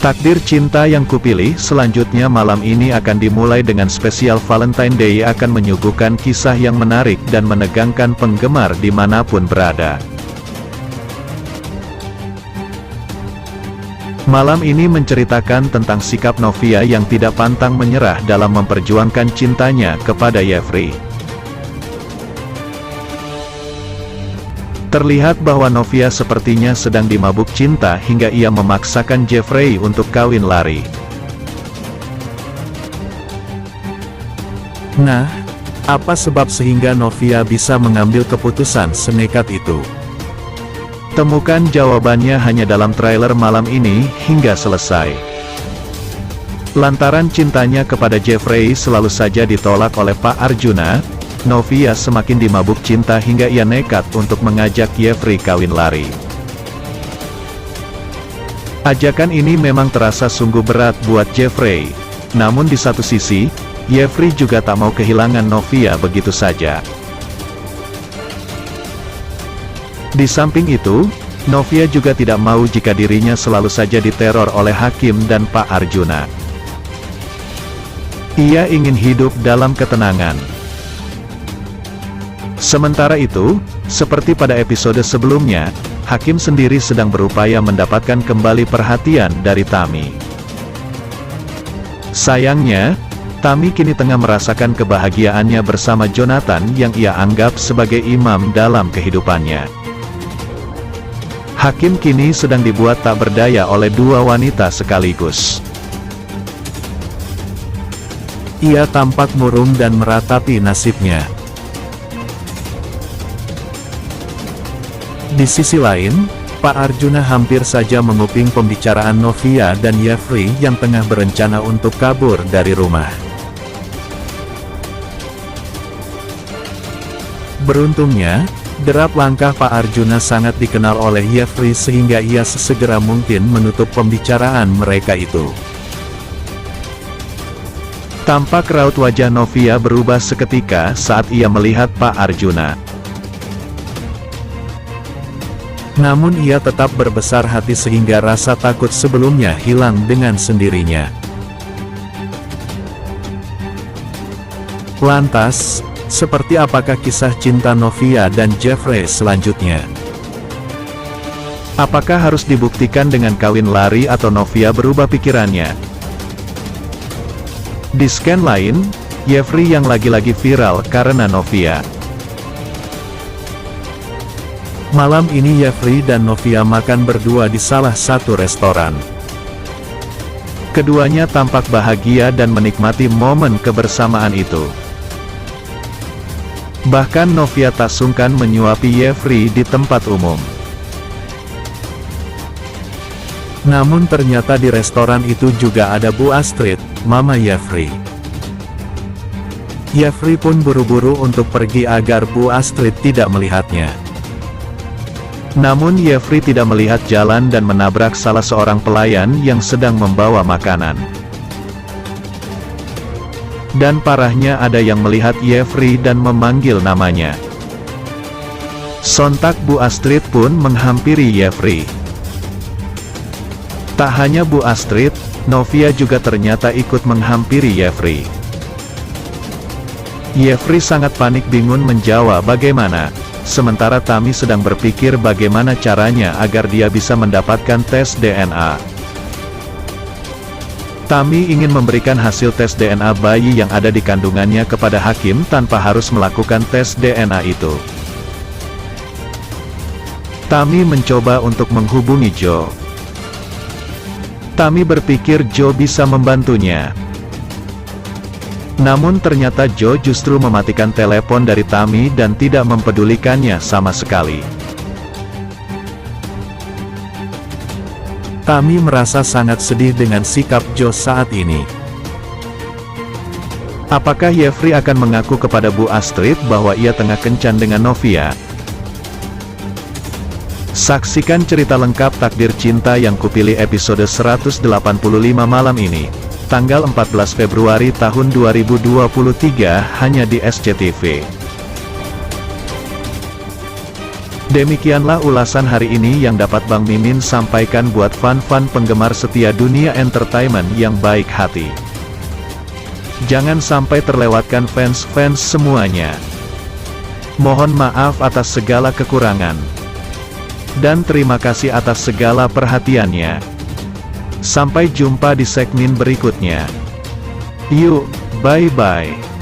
Takdir Cinta Yang Kupilih selanjutnya malam ini akan dimulai dengan spesial Valentine Day, akan menyuguhkan kisah yang menarik dan menegangkan penggemar dimanapun berada. Malam ini menceritakan tentang sikap Novia yang tidak pantang menyerah dalam memperjuangkan cintanya kepada Jeffrey. Terlihat bahwa Novia sepertinya sedang dimabuk cinta hingga ia memaksakan Jeffrey untuk kawin lari. Nah, apa sebab sehingga Novia bisa mengambil keputusan senekat itu? Temukan jawabannya hanya dalam trailer malam ini hingga selesai. Lantaran cintanya kepada Jeffrey selalu saja ditolak oleh Pak Arjuna, Novia semakin dimabuk cinta hingga ia nekat untuk mengajak Jeffrey kawin lari. Ajakan ini memang terasa sungguh berat buat Jeffrey. Namun di satu sisi, Jeffrey juga tak mau kehilangan Novia begitu saja. Di samping itu, Novia juga tidak mau jika dirinya selalu saja diteror oleh Hakim dan Pak Arjuna. Ia ingin hidup dalam ketenangan. Sementara itu, seperti pada episode sebelumnya, Hakim sendiri sedang berupaya mendapatkan kembali perhatian dari Tami. Sayangnya, Tami kini tengah merasakan kebahagiaannya bersama Jonathan yang ia anggap sebagai imam dalam kehidupannya. Hakim kini sedang dibuat tak berdaya oleh dua wanita sekaligus. Ia tampak murung dan meratapi nasibnya. Di sisi lain, Pak Arjuna hampir saja menguping pembicaraan Novia dan Jeffrey yang tengah berencana untuk kabur dari rumah. Beruntungnya, derap langkah Pak Arjuna sangat dikenal oleh Jeffrey sehingga ia sesegera mungkin menutup pembicaraan mereka itu. Tampak raut wajah Novia berubah seketika saat ia melihat Pak Arjuna. Namun ia tetap berbesar hati sehingga rasa takut sebelumnya hilang dengan sendirinya. Lantas, seperti apakah kisah cinta Novia dan Jeffrey selanjutnya? Apakah harus dibuktikan dengan kawin lari atau Novia berubah pikirannya? Di scan lain, Jeffrey yang lagi-lagi viral karena Novia. Malam ini Jeffrey dan Novia makan berdua di salah satu restoran. Keduanya tampak bahagia dan menikmati momen kebersamaan itu. Bahkan Novia tak sungkan menyuapi Jeffrey di tempat umum. Namun ternyata di restoran itu juga ada Bu Astrid, Mama Jeffrey. Jeffrey pun buru-buru untuk pergi agar Bu Astrid tidak melihatnya. Namun Jeffrey tidak melihat jalan dan menabrak salah seorang pelayan yang sedang membawa makanan. Dan parahnya ada yang melihat Jeffrey dan memanggil namanya. Sontak Bu Astrid pun menghampiri Jeffrey. Tak hanya Bu Astrid, Novia juga ternyata ikut menghampiri Jeffrey. Jeffrey sangat panik bingung menjawab bagaimana. Sementara Tami sedang berpikir bagaimana caranya agar dia bisa mendapatkan tes DNA. Tami ingin memberikan hasil tes DNA bayi yang ada di kandungannya kepada Hakim tanpa harus melakukan tes DNA itu. Tami mencoba untuk menghubungi Joe. Tami berpikir Joe bisa membantunya. Namun ternyata Joe justru mematikan telepon dari Tami dan tidak mempedulikannya sama sekali. Tami merasa sangat sedih dengan sikap Joe saat ini. Apakah Jeffrey akan mengaku kepada Bu Astrid bahwa ia tengah kencan dengan Novia? Saksikan cerita lengkap Takdir Cinta Yang Kupilih episode 185 malam ini, tanggal 14 Februari tahun 2023, hanya di SCTV. Demikianlah ulasan hari ini yang dapat Bang Mimin sampaikan buat fan-fan penggemar setia dunia entertainment yang baik hati. Jangan sampai terlewatkan fans-fans semuanya. Mohon maaf atas segala kekurangan. Dan terima kasih atas segala perhatiannya. Sampai jumpa di segmen berikutnya. Yuk, bye-bye.